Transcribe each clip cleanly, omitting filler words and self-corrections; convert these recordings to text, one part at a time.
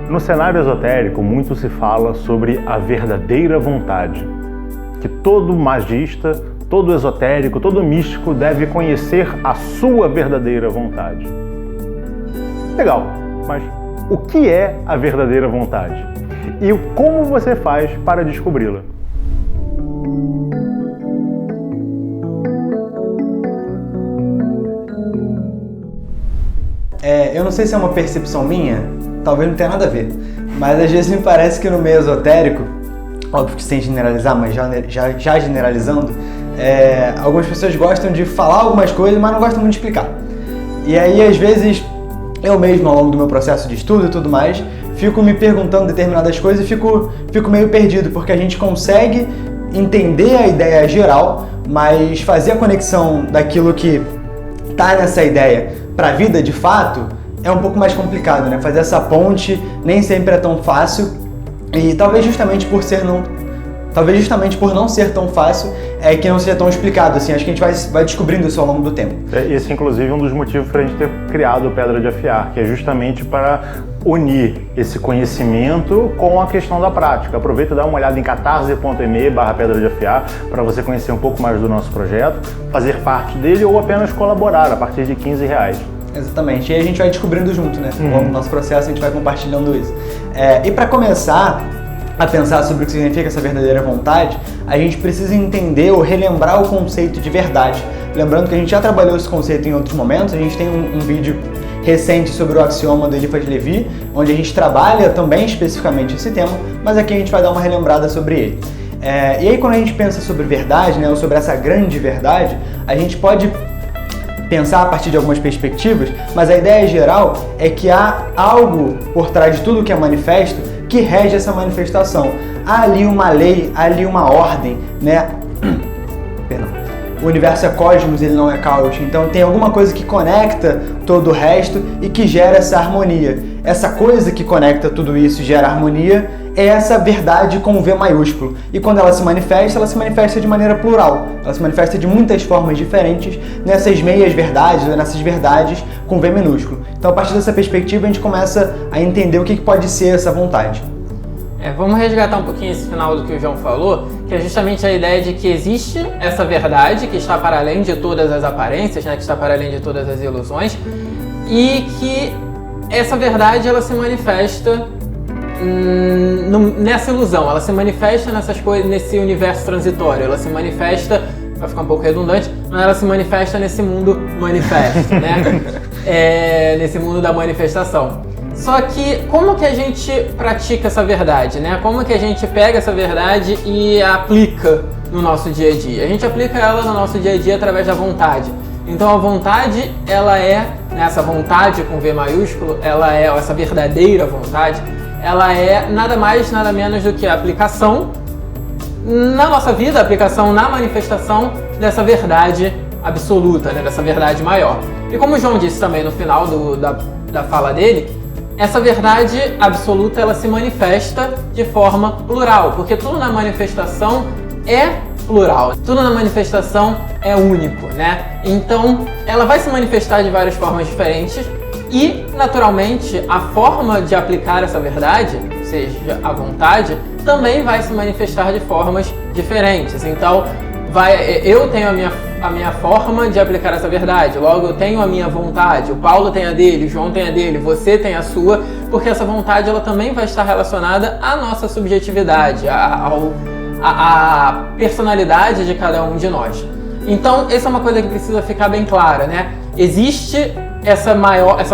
No cenário esotérico, muito se fala sobre a verdadeira vontade, que todo magista, todo esotérico, todo místico deve conhecer a sua verdadeira vontade. Legal, mas o que é a verdadeira vontade? E como você faz para descobri-la? Eu não sei se é uma percepção minha, talvez não tenha nada a ver, mas às vezes me parece que no meio esotérico, óbvio que sem generalizar, mas já generalizando, algumas pessoas gostam de falar algumas coisas, mas não gostam muito de explicar. E aí, às vezes, eu mesmo, ao longo do meu processo de estudo e tudo mais, fico me perguntando determinadas coisas e fico meio perdido, porque a gente consegue entender a ideia geral, mas fazer a conexão daquilo que tá nessa ideia para a vida de fato é um pouco mais complicado, né? Fazer essa ponte nem sempre é tão fácil e talvez justamente por não ser tão fácil é que não seja tão explicado, assim. Acho que a gente vai descobrindo isso ao longo do tempo. Esse, inclusive, é um dos motivos para a gente ter criado o Pedra de Afiar, que é justamente para unir esse conhecimento com a questão da prática. Aproveita e dá uma olhada em catarse.me/Pedra de Afiar para você conhecer um pouco mais do nosso projeto, fazer parte dele ou apenas colaborar a partir de R$15. Exatamente, e aí a gente vai descobrindo junto, né? Ao longo do nosso processo a gente vai compartilhando isso. E para começar a pensar sobre o que significa essa verdadeira vontade, a gente precisa entender ou relembrar o conceito de verdade. Lembrando que a gente já trabalhou esse conceito em outros momentos, a gente tem um vídeo recente sobre o axioma do Eliphas Levi, onde a gente trabalha também especificamente esse tema, mas aqui a gente vai dar uma relembrada sobre ele. E aí quando a gente pensa sobre verdade, né, ou sobre essa grande verdade, a gente pode pensar a partir de algumas perspectivas, mas a ideia geral é que há algo por trás de tudo que é manifesto que rege essa manifestação. Há ali uma lei, há ali uma ordem, né? Perdão. O universo é cosmos, ele não é caos. Então tem alguma coisa que conecta todo o resto e que gera essa harmonia. Essa coisa que conecta tudo isso e gera harmonia é essa verdade com V maiúsculo. E quando ela se manifesta de maneira plural. Ela se manifesta de muitas formas diferentes nessas meias verdades, nessas verdades com V minúsculo. Então, a partir dessa perspectiva, a gente começa a entender o que pode ser essa vontade. Vamos resgatar um pouquinho esse final do que o João falou, que é justamente a ideia de que existe essa verdade que está para além de todas as aparências, né, que está para além de todas as ilusões, e que essa verdade ela se manifesta nessa ilusão, ela se manifesta nessas coisas, nesse universo transitório, ela se manifesta, vai ficar um pouco redundante, mas ela se manifesta nesse mundo manifesto, né? Nesse mundo da manifestação. Só que como que a gente pratica essa verdade, né? Como que a gente pega essa verdade e aplica no nosso dia a dia? A gente aplica ela no nosso dia a dia através da vontade. Então a vontade, ela é, essa vontade com V maiúsculo, ela é, essa verdadeira vontade, ela é nada mais, nada menos do que a aplicação na nossa vida, a aplicação na manifestação dessa verdade absoluta, né, dessa verdade maior. E como o João disse também no final da fala dele, essa verdade absoluta ela se manifesta de forma plural, porque tudo na manifestação é plural, tudo na manifestação é único, né? Então ela vai se manifestar de várias formas diferentes e, naturalmente, a forma de aplicar essa verdade, seja a vontade, também vai se manifestar de formas diferentes. Então, eu tenho a minha forma de aplicar essa verdade, logo eu tenho a minha vontade, o Paulo tem a dele, o João tem a dele, você tem a sua, porque essa vontade ela também vai estar relacionada à nossa subjetividade, à personalidade de cada um de nós. Então, essa é uma coisa que precisa ficar bem clara, né? Existe essa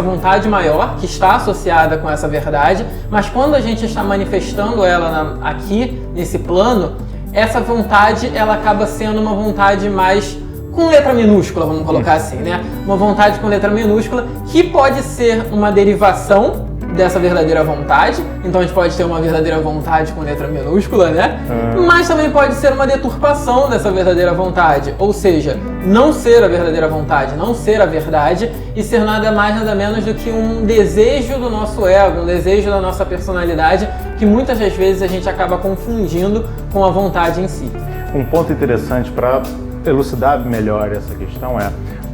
vontade maior que está associada com essa verdade, mas quando a gente está manifestando ela aqui, nesse plano, essa vontade ela acaba sendo uma vontade mais com letra minúscula, vamos colocar assim, né? Uma vontade com letra minúscula que pode ser uma derivação dessa verdadeira vontade, então a gente pode ter uma verdadeira vontade com letra minúscula, né? Mas também pode ser uma deturpação dessa verdadeira vontade, ou seja, não ser a verdadeira vontade, não ser a verdade e ser nada mais, nada menos do que um desejo do nosso ego, um desejo da nossa personalidade que muitas das vezes a gente acaba confundindo com a vontade em si. Um ponto interessante para elucidar melhor essa questão é,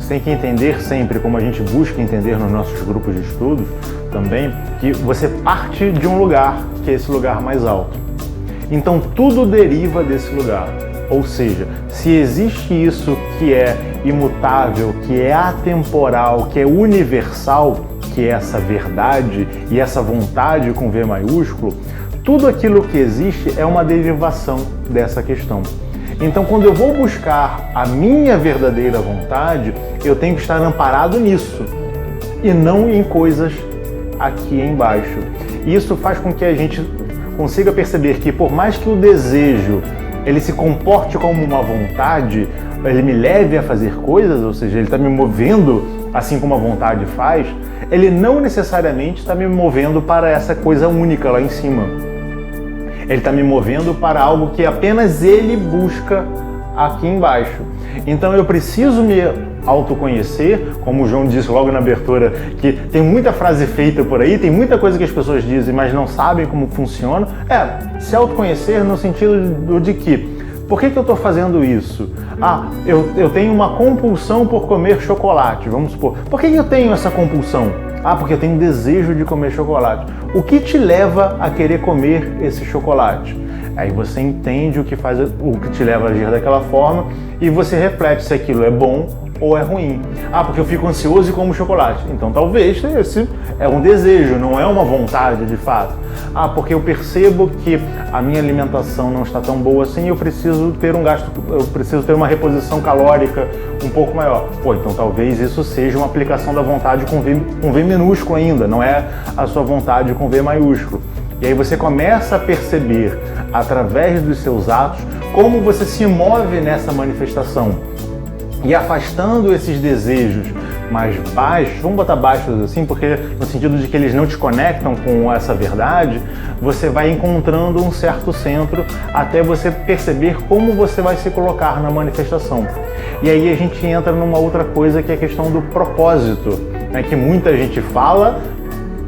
Você tem que entender sempre, como a gente busca entender nos nossos grupos de estudo também, que você parte de um lugar, que é esse lugar mais alto. Então tudo deriva desse lugar. Ou seja, se existe isso que é imutável, que é atemporal, que é universal, que é essa verdade e essa vontade com V maiúsculo, tudo aquilo que existe é uma derivação dessa questão. Então, quando eu vou buscar a minha verdadeira vontade, eu tenho que estar amparado nisso e não em coisas aqui embaixo. E isso faz com que a gente consiga perceber que, por mais que o desejo ele se comporte como uma vontade, ele me leve a fazer coisas, ou seja, ele está me movendo assim como a vontade faz, ele não necessariamente está me movendo para essa coisa única lá em cima. Ele está me movendo para algo que apenas ele busca aqui embaixo. Então eu preciso me autoconhecer, como o João disse logo na abertura, que tem muita frase feita por aí, tem muita coisa que as pessoas dizem, mas não sabem como funciona. Se autoconhecer no sentido de que, por que eu estou fazendo isso? Eu tenho uma compulsão por comer chocolate, vamos supor. Por que eu tenho essa compulsão? Porque eu tenho desejo de comer chocolate. O que te leva a querer comer esse chocolate? Aí você entende o que te leva a agir daquela forma e você reflete se aquilo é bom ou é ruim. Porque eu fico ansioso e como chocolate. Então talvez esse é um desejo, não é uma vontade de fato. Porque eu percebo que a minha alimentação não está tão boa assim, eu preciso ter uma reposição calórica um pouco maior. Então talvez isso seja uma aplicação da vontade com V minúsculo ainda, não é a sua vontade com V maiúsculo. E aí você começa a perceber, através dos seus atos, como você se move nessa manifestação. E afastando esses desejos mais baixos, vamos botar baixos assim, porque no sentido de que eles não te conectam com essa verdade, você vai encontrando um certo centro até você perceber como você vai se colocar na manifestação. E aí a gente entra numa outra coisa que é a questão do propósito, né, que muita gente fala,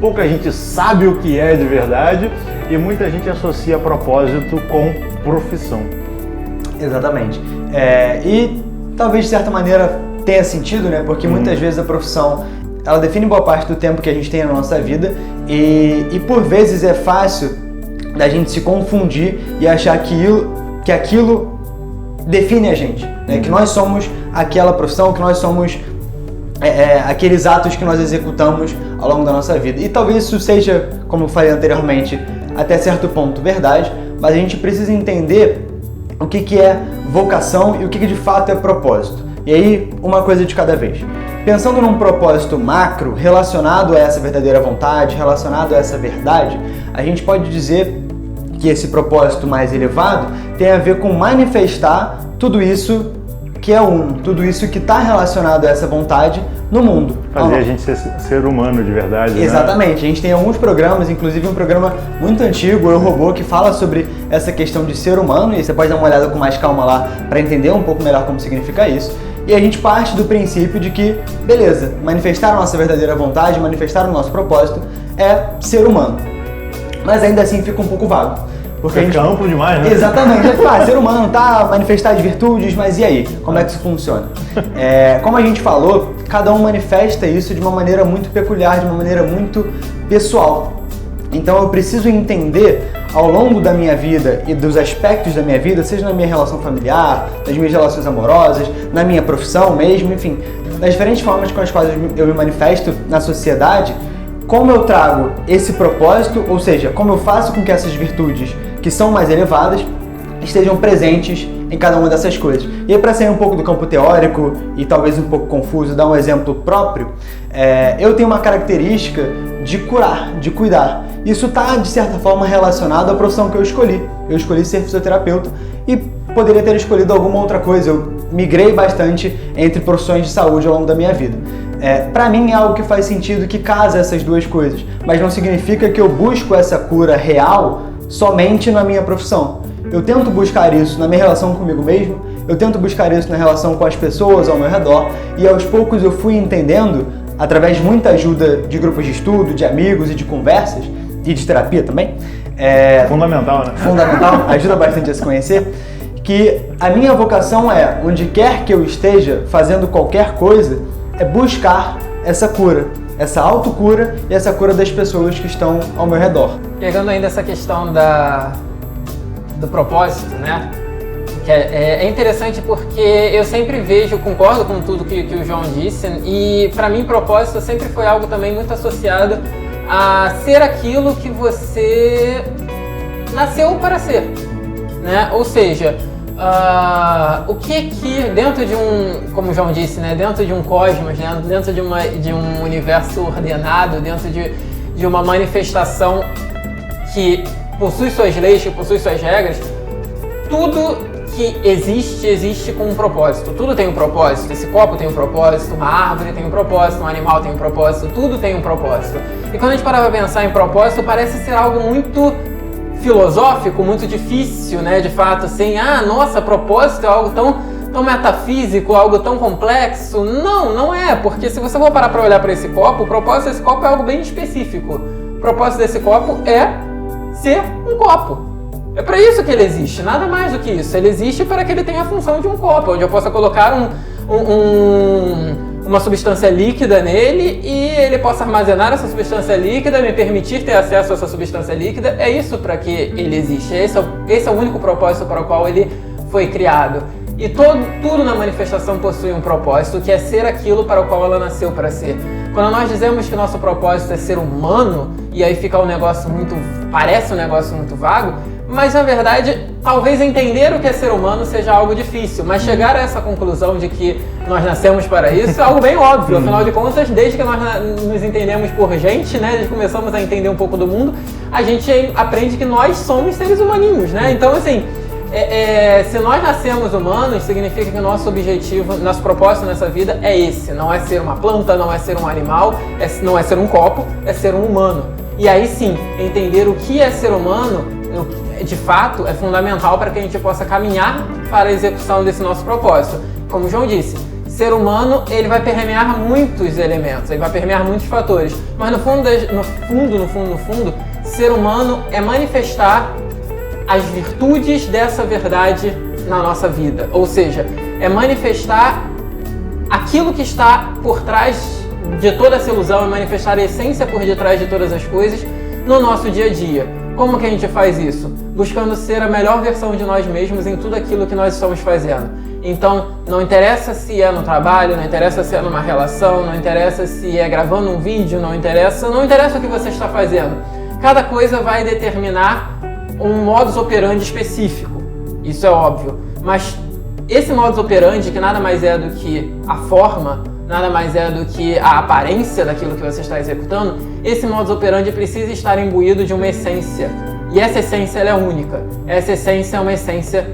pouca gente sabe o que é de verdade e muita gente associa propósito com profissão. Exatamente. E talvez de certa maneira tenha sentido, né? Porque muitas vezes a profissão ela define boa parte do tempo que a gente tem na nossa vida e por vezes é fácil da gente se confundir e achar que aquilo define a gente, né? Que nós somos aquela profissão, que nós somos aqueles atos que nós executamos ao longo da nossa vida. E talvez isso seja, como eu falei anteriormente, até certo ponto verdade, mas a gente precisa entender o que é vocação e o que de fato é propósito. E aí, uma coisa de cada vez. Pensando num propósito macro relacionado a essa verdadeira vontade, relacionado a essa verdade, a gente pode dizer que esse propósito mais elevado tem a ver com manifestar tudo isso que é tudo isso que está relacionado a essa vontade no mundo. Fazer a gente ser humano de verdade. Exatamente. Né? A gente tem alguns programas, inclusive um programa muito antigo, Eu, Robô, que fala sobre essa questão de ser humano, e você pode dar uma olhada com mais calma lá para entender um pouco melhor como significa isso. E a gente parte do princípio de que, beleza, manifestar a nossa verdadeira vontade, manifestar o nosso propósito é ser humano. Mas ainda assim fica um pouco vago. Porque fica amplo demais, né? Exatamente. Ser humano, manifestar as virtudes, mas e aí? Como é que isso funciona? Como a gente falou, cada um manifesta isso de uma maneira muito peculiar, de uma maneira muito pessoal. Então eu preciso entender ao longo da minha vida e dos aspectos da minha vida, seja na minha relação familiar, nas minhas relações amorosas, na minha profissão mesmo, enfim, das diferentes formas com as quais eu me manifesto na sociedade, como eu trago esse propósito, ou seja, como eu faço com que essas virtudes que são mais elevadas estejam presentes em cada uma dessas coisas. E aí, para sair um pouco do campo teórico e talvez um pouco confuso, dar um exemplo próprio, eu tenho uma característica de curar, de cuidar. Isso está, de certa forma, relacionado à profissão que eu escolhi. Eu escolhi ser fisioterapeuta e poderia ter escolhido alguma outra coisa. Eu migrei bastante entre profissões de saúde ao longo da minha vida. Para mim é algo que faz sentido, que casa essas duas coisas, mas não significa que eu busco essa cura real somente na minha profissão. Eu tento buscar isso na minha relação comigo mesmo, eu tento buscar isso na relação com as pessoas ao meu redor e aos poucos eu fui entendendo, através de muita ajuda de grupos de estudo, de amigos e de conversas e de terapia também. Fundamental, né? Fundamental, ajuda bastante a se conhecer, que a minha vocação é, onde quer que eu esteja fazendo qualquer coisa, é buscar essa cura, essa autocura e essa cura das pessoas que estão ao meu redor. Pegando ainda essa questão do propósito, né? Que é interessante porque eu sempre vejo, concordo com tudo que o João disse, e para mim propósito sempre foi algo também muito associado a ser aquilo que você nasceu para ser, né? Ou seja, o que dentro de como o João disse, né? Dentro de um cosmos, né? Dentro de um universo ordenado, dentro de uma manifestação que possui suas leis, que possui suas regras, tudo que existe com um propósito. Tudo tem um propósito. Esse copo tem um propósito, uma árvore tem um propósito, um animal tem um propósito, tudo tem um propósito. E quando a gente para pra pensar em propósito, parece ser algo muito filosófico, muito difícil, né? De fato, assim, nossa, propósito é algo tão metafísico, algo tão complexo. Não é, porque se você for parar para olhar para esse copo, o propósito desse copo é algo bem específico. O propósito desse copo é ser um copo. É para isso que ele existe, nada mais do que isso. Ele existe para que ele tenha a função de um copo, onde eu possa colocar uma substância líquida nele e ele possa armazenar essa substância líquida, me permitir ter acesso a essa substância líquida. É isso para que ele existe. Esse é o único propósito para o qual ele foi criado. E tudo na manifestação possui um propósito, que é ser aquilo para o qual ela nasceu para ser. Quando nós dizemos que nosso propósito é ser humano, e aí fica parece um negócio muito vago, mas na verdade, talvez entender o que é ser humano seja algo difícil, mas chegar a essa conclusão de que nós nascemos para isso é algo bem óbvio. Afinal de contas, desde que nós nos entendemos por gente, né, desde que começamos a entender um pouco do mundo, a gente aprende que nós somos seres humaninhos, né? Então, assim, se nós nascemos humanos, significa que o nosso objetivo, nosso propósito nessa vida é esse. Não é ser uma planta, não é ser um animal, não é ser um copo, é ser um humano. E aí sim, entender o que é ser humano, de fato, é fundamental para que a gente possa caminhar para a execução desse nosso propósito. Como o João disse, ser humano, ele vai permear muitos elementos, ele vai permear muitos fatores. Mas no fundo, ser humano é manifestar as virtudes dessa verdade na nossa vida. Ou seja, é manifestar aquilo que está por trás de toda essa ilusão, é manifestar a essência por detrás de todas as coisas no nosso dia a dia. Como que a gente faz isso? Buscando ser a melhor versão de nós mesmos em tudo aquilo que nós estamos fazendo. Então, não interessa se é no trabalho, não interessa se é numa relação, não interessa se é gravando um vídeo, não interessa o que você está fazendo. Cada coisa vai determinar um modus operandi específico, isso é óbvio, mas esse modus operandi, que nada mais é do que a forma, nada mais é do que a aparência daquilo que você está executando, esse modus operandi precisa estar imbuído de uma essência, e essa essência ela é única. Essa essência é uma essência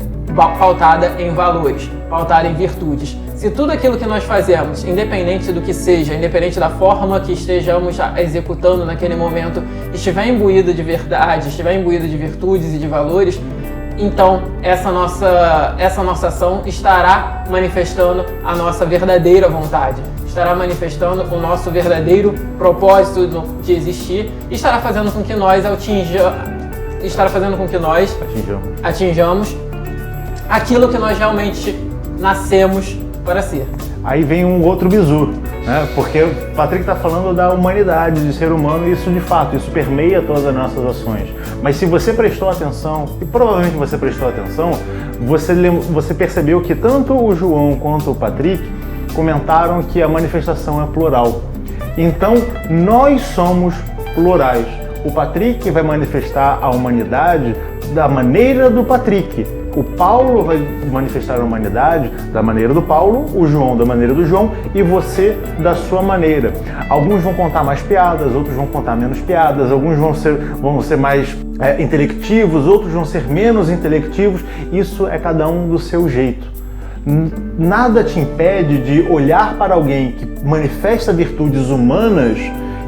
pautada em valores, pautada em virtudes. Se tudo aquilo que nós fazemos, independente do que seja, independente da forma que estejamos executando naquele momento, estiver imbuído de verdade, estiver imbuído de virtudes e de valores, então essa nossa ação estará manifestando a nossa verdadeira vontade, estará manifestando o nosso verdadeiro propósito de existir e estará fazendo com que nós atinjamos aquilo que nós realmente nascemos para ser. Aí vem um outro bizu, né? Porque o Patrick está falando da humanidade, de ser humano, e isso de fato, isso permeia todas as nossas ações. Mas se você prestou atenção, e provavelmente você prestou atenção, você percebeu que tanto o João quanto o Patrick comentaram que a manifestação é plural. Então, nós somos plurais. O Patrick vai manifestar a humanidade da maneira do Patrick. O Paulo vai manifestar a humanidade da maneira do Paulo, o João da maneira do João e você da sua maneira. Alguns vão contar mais piadas, outros vão contar menos piadas, alguns vão ser mais intelectivos, outros vão ser menos intelectivos. Isso é cada um do seu jeito. Nada te impede de olhar para alguém que manifesta virtudes humanas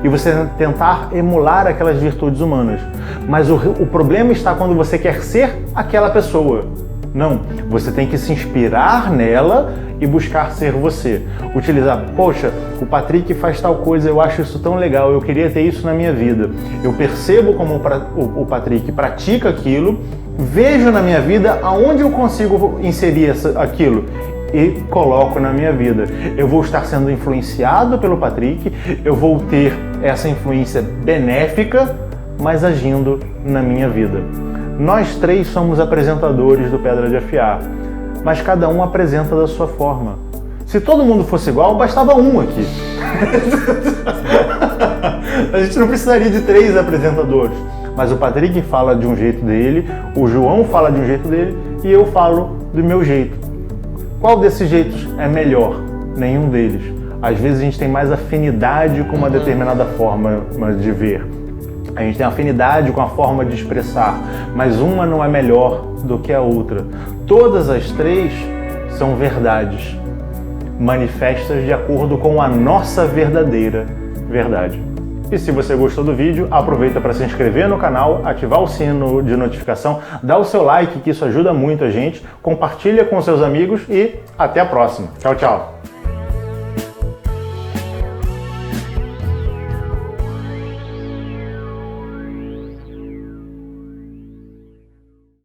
e você tentar emular aquelas virtudes humanas. Mas o problema está quando você quer ser aquela pessoa. Não, você tem que se inspirar nela e buscar ser você. Utilizar, poxa, o Patrick faz tal coisa, eu acho isso tão legal, eu queria ter isso na minha vida. Eu percebo como o Patrick pratica aquilo, vejo na minha vida aonde eu consigo inserir aquilo. e coloco na minha vida. Eu vou estar sendo influenciado pelo Patrick, eu vou ter essa influência benéfica, mas agindo na minha vida. Nós três somos apresentadores do Pedra de Afiar, mas cada um apresenta da sua forma. Se todo mundo fosse igual, bastava um aqui. A gente não precisaria de 3 apresentadores. Mas o Patrick fala de um jeito dele, o João fala de um jeito dele e eu falo do meu jeito. Qual desses jeitos é melhor? Nenhum deles. Às vezes a gente tem mais afinidade com uma determinada forma de ver. A gente tem afinidade com a forma de expressar, mas uma não é melhor do que a outra. Todas as 3 são verdades, manifestas de acordo com a nossa verdadeira verdade. E se você gostou do vídeo, aproveita para se inscrever no canal, ativar o sino de notificação, dá o seu like, que isso ajuda muito a gente, compartilha com seus amigos e até a próxima. Tchau, tchau!